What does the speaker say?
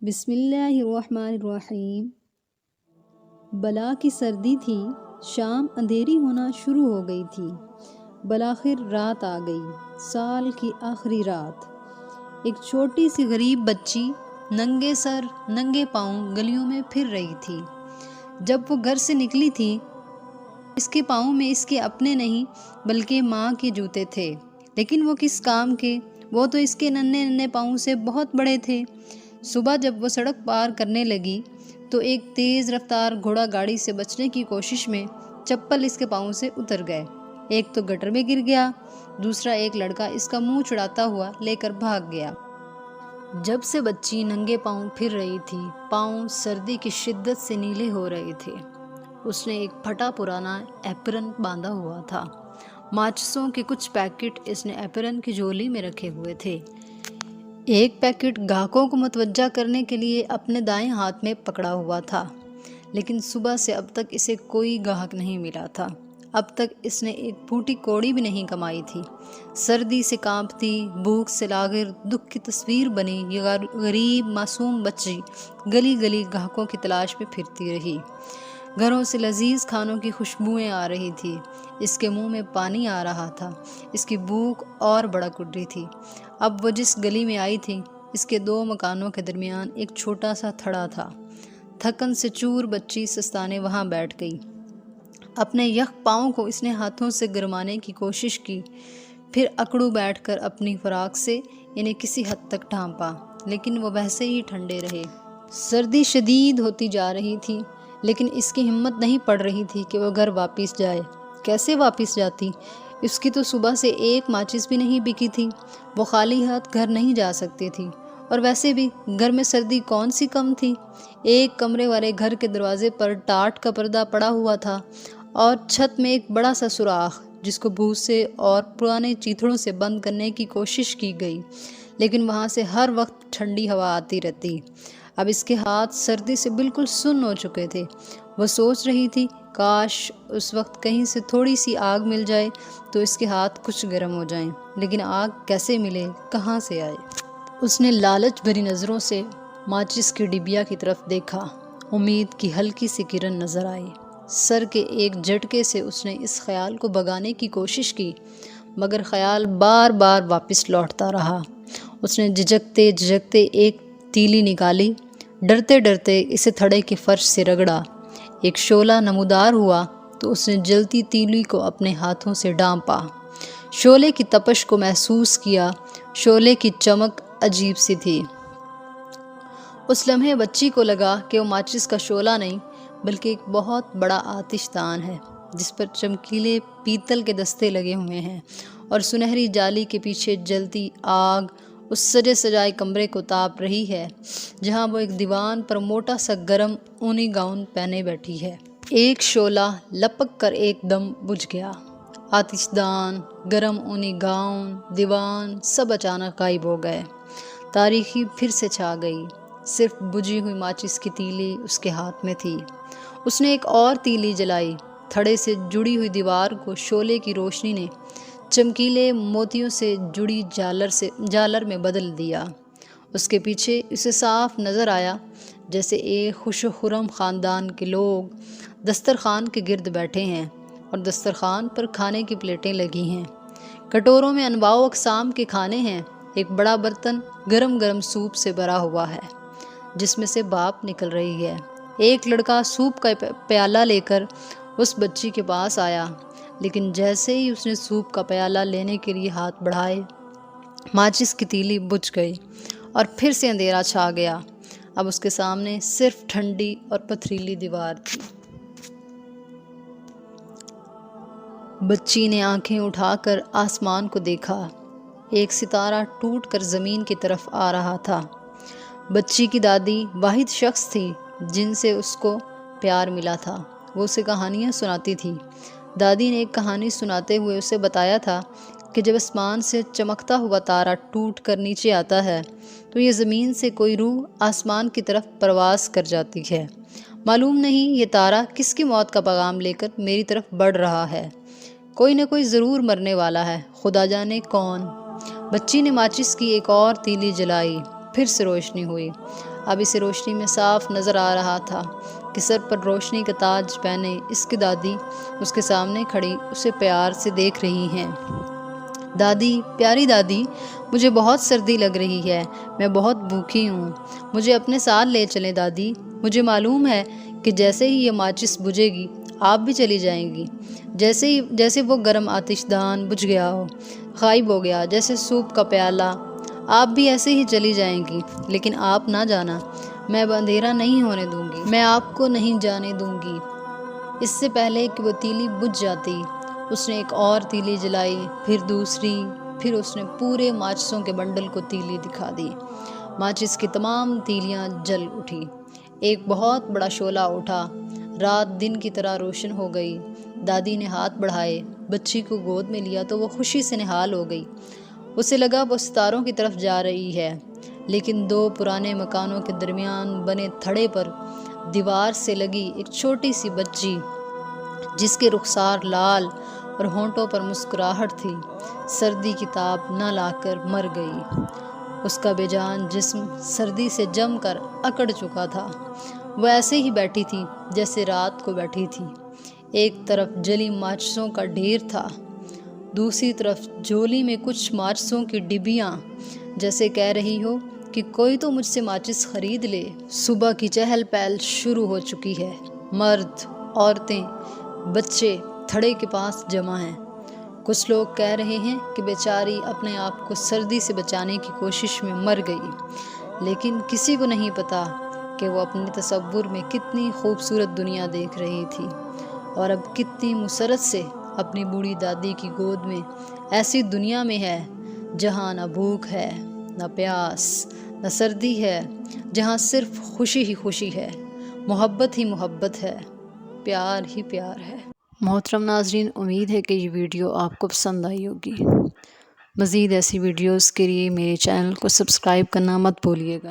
بسم اللہ الرحمن الرحیم۔ بلا کی سردی تھی، شام اندھیری ہونا شروع ہو گئی تھی۔ بالآخر رات آ گئی، سال کی آخری رات۔ ایک چھوٹی سی غریب بچی ننگے سر ننگے پاؤں گلیوں میں پھر رہی تھی۔ جب وہ گھر سے نکلی تھی، اس کے پاؤں میں اس کے اپنے نہیں بلکہ ماں کے جوتے تھے، لیکن وہ کس کام کے؟ وہ تو اس کے ننھے ننھے پاؤں سے بہت بڑے تھے۔ صبح جب وہ سڑک پار کرنے لگی تو ایک تیز رفتار گھوڑا گاڑی سے بچنے کی کوشش میں چپل اس کے پاؤں سے اتر گئے۔ ایک تو گٹر میں گر گیا، دوسرا ایک لڑکا اس کا منہ چڑھاتا ہوا لے کر بھاگ گیا۔ جب سے بچی ننگے پاؤں پھر رہی تھی، پاؤں سردی کی شدت سے نیلے ہو رہے تھے۔ اس نے ایک پھٹا پرانا ایپرن باندھا ہوا تھا۔ ماچسوں کے کچھ پیکٹ اس نے ایپرن کی جولی میں رکھے ہوئے تھے۔ ایک پیکٹ گاہکوں کو متوجہ کرنے کے لیے اپنے دائیں ہاتھ میں پکڑا ہوا تھا، لیکن صبح سے اب تک اسے کوئی گاہک نہیں ملا تھا۔ اب تک اس نے ایک پھوٹی کوڑی بھی نہیں کمائی تھی۔ سردی سے کانپتی، بھوک سے لاغر، دکھ کی تصویر بنی یہ غریب معصوم بچی گلی گلی گاہکوں کی تلاش میں پھرتی رہی۔ گھروں سے لذیذ کھانوں کی خوشبوئیں آ رہی تھی، اس کے منہ میں پانی آ رہا تھا، اس کی بھوک اور بڑک رہی تھی۔ اب وہ جس گلی میں آئی تھی، اس کے 2 مکانوں کے درمیان ایک چھوٹا سا تھڑا تھا۔ تھکن سے چور بچی سستانے وہاں بیٹھ گئی۔ اپنے یخ پاؤں کو اس نے ہاتھوں سے گرمانے کی کوشش کی، پھر اکڑو بیٹھ کر اپنی فراق سے انہیں کسی حد تک ڈھانپا، لیکن وہ ویسے ہی ٹھنڈے رہے۔ سردی شدید ہوتی جا رہی تھی، لیکن اس کی ہمت نہیں پڑ رہی تھی کہ وہ گھر واپس جائے۔ کیسے واپس جاتی؟ اس کی تو صبح سے ایک ماچس بھی نہیں بکی تھی۔ وہ خالی ہاتھ گھر نہیں جا سکتی تھی، اور ویسے بھی گھر میں سردی کون سی کم تھی۔ ایک کمرے والے گھر کے دروازے پر ٹاٹ کا پردہ پڑا ہوا تھا، اور چھت میں ایک بڑا سا سوراخ جس کو بھوسے اور پرانے چیتڑوں سے بند کرنے کی کوشش کی گئی، لیکن وہاں سے ہر وقت ٹھنڈی ہوا آتی رہتی۔ اب اس کے ہاتھ سردی سے بالکل سن ہو چکے تھے۔ وہ سوچ رہی تھی کاش اس وقت کہیں سے تھوڑی سی آگ مل جائے تو اس کے ہاتھ کچھ گرم ہو جائیں، لیکن آگ کیسے ملے، کہاں سے آئے؟ اس نے لالچ بھری نظروں سے ماچس کی ڈبیا کی طرف دیکھا۔ امید کی ہلکی سی کرن نظر آئی۔ سر کے ایک جھٹکے سے اس نے اس خیال کو بھگانے کی کوشش کی، مگر خیال بار بار واپس لوٹتا رہا۔ اس نے جھجکتے جھجکتے ایک تیلی نکالی، ڈرتے ڈرتے اسے تھڑے کے فرش سے رگڑا۔ ایک شعلہ نمودار ہوا تو اس نے جلتی تیلی کو اپنے ہاتھوں سے ڈانپا، شعلے کی تپش کو محسوس کیا۔ شعلے کی چمک عجیب سی تھی۔ اس لمحے بچی کو لگا کہ وہ ماچس کا شعلہ نہیں بلکہ ایک بہت بڑا آتش دان ہے، جس پر چمکیلے پیتل کے دستے لگے ہوئے ہیں، اور سنہری جالی کے پیچھے جلتی آگ اس سجے سجائے کمرے کو تاپ رہی ہے، جہاں وہ ایک دیوان پر موٹا سا گرم اونی گاؤن پہنے بیٹھی ہے۔ ایک شعلہ لپک کر ایک دم بجھ گیا۔ آتش دان، گرم اونی گاؤن، دیوان سب اچانک غائب ہو گئے۔ تاریکی پھر سے چھا گئی، صرف بجھی ہوئی ماچس کی تیلی اس کے ہاتھ میں تھی۔ اس نے ایک اور تیلی جلائی۔ تھڑے سے جڑی ہوئی دیوار کو شعلے کی روشنی نے چمکیلے موتیوں سے جڑی جالر میں بدل دیا۔ اس کے پیچھے اسے صاف نظر آیا جیسے ایک خوش و خرم خاندان کے لوگ دسترخوان کے گرد بیٹھے ہیں، اور دسترخوان پر کھانے کی پلیٹیں لگی ہیں۔ کٹوروں میں انواع و اقسام کے کھانے ہیں۔ ایک بڑا برتن گرم گرم سوپ سے بھرا ہوا ہے، جس میں سے بھاپ نکل رہی ہے۔ ایک لڑکا سوپ کا پیالہ لے کر اس بچی کے پاس آیا، لیکن جیسے ہی اس نے سوپ کا پیالہ لینے کے لیے ہاتھ بڑھائے، ماچس کی تیلی بجھ گئی اور پھر سے اندھیرا چھا گیا۔ اب اس کے سامنے صرف ٹھنڈی اور پتھریلی دیوار تھی۔ بچی نے آنکھیں اٹھا کر آسمان کو دیکھا۔ ایک ستارہ ٹوٹ کر زمین کی طرف آ رہا تھا۔ بچی کی دادی واحد شخص تھی جن سے اس کو پیار ملا تھا۔ وہ اسے کہانیاں سناتی تھی۔ دادی نے ایک کہانی سناتے ہوئے اسے بتایا تھا کہ جب آسمان سے چمکتا ہوا تارا ٹوٹ کر نیچے آتا ہے تو یہ زمین سے کوئی روح آسمان کی طرف پرواز کر جاتی ہے۔ معلوم نہیں یہ تارا کس کی موت کا پیغام لے کر میری طرف بڑھ رہا ہے۔ کوئی نہ کوئی ضرور مرنے والا ہے، خدا جانے کون۔ بچی نے ماچس کی ایک اور تیلی جلائی، پھر سے روشنی ہوئی۔ اب اسے روشنی میں صاف نظر آ رہا تھا کہ سر پر روشنی کا تاج پہنے اس کی دادی اس کے سامنے کھڑی اسے پیار سے دیکھ رہی ہیں۔ دادی، پیاری دادی، مجھے بہت سردی لگ رہی ہے، میں بہت بھوکی ہوں، مجھے اپنے ساتھ لے چلیں دادی، مجھے معلوم ہے کہ جیسے ہی یہ ماچس بجھے گی آپ بھی چلی جائیں گی، جیسے وہ گرم آتش دان بجھ گیا ہو، غائب ہو گیا، جیسے سوپ کا پیالہ، آپ بھی ایسے ہی چلی جائیں گی، لیکن آپ نہ جانا، میں اب اندھیرا نہیں ہونے دوں گی، میں آپ کو نہیں جانے دوں گی۔ اس سے پہلے کہ وہ تیلی بجھ جاتی، اس نے ایک اور تیلی جلائی، پھر دوسری، پھر اس نے پورے ماچسوں کے بنڈل کو تیلی دکھا دی۔ ماچس کی تمام تیلیاں جل اٹھی، ایک بہت بڑا شعلہ اٹھا، رات دن کی طرح روشن ہو گئی۔ دادی نے ہاتھ بڑھائے، بچی کو گود میں لیا تو وہ خوشی سے نہال ہو گئی۔ اسے لگا وہ ستاروں کی طرف جا رہی ہے، لیکن دو پرانے مکانوں کے درمیان بنے تھڑے پر دیوار سے لگی ایک چھوٹی سی بچی، جس کے رخسار لال اور ہونٹوں پر مسکراہٹ تھی، سردی کی تاب نہ لا کر مر گئی۔ اس کا بے جان جسم سردی سے جم کر اکڑ چکا تھا۔ وہ ایسے ہی بیٹھی تھی جیسے رات کو بیٹھی تھی۔ ایک طرف جلی ماچسوں کا ڈھیر تھا، دوسری طرف جھولی میں کچھ ماچسوں کی ڈبیاں، جیسے کہہ رہی ہو کہ کوئی تو مجھ سے ماچس خرید لے۔ صبح کی چہل پہل شروع ہو چکی ہے، مرد، عورتیں، بچے تھڑے کے پاس جمع ہیں۔ کچھ لوگ کہہ رہے ہیں کہ بیچاری اپنے آپ کو سردی سے بچانے کی کوشش میں مر گئی، لیکن کسی کو نہیں پتا کہ وہ اپنے تصور میں کتنی خوبصورت دنیا دیکھ رہی تھی، اور اب کتنی مسرت سے اپنی بوڑھی دادی کی گود میں ایسی دنیا میں ہے جہاں نہ بھوک ہے، نہ پیاس، نہ سردی ہے، جہاں صرف خوشی ہی خوشی ہے، محبت ہی محبت ہے، پیار ہی پیار ہے۔ محترم ناظرین، امید ہے کہ یہ ویڈیو آپ کو پسند آئی ہوگی۔ مزید ایسی ویڈیوز کے لیے میرے چینل کو سبسکرائب کرنا مت بھولیے گا۔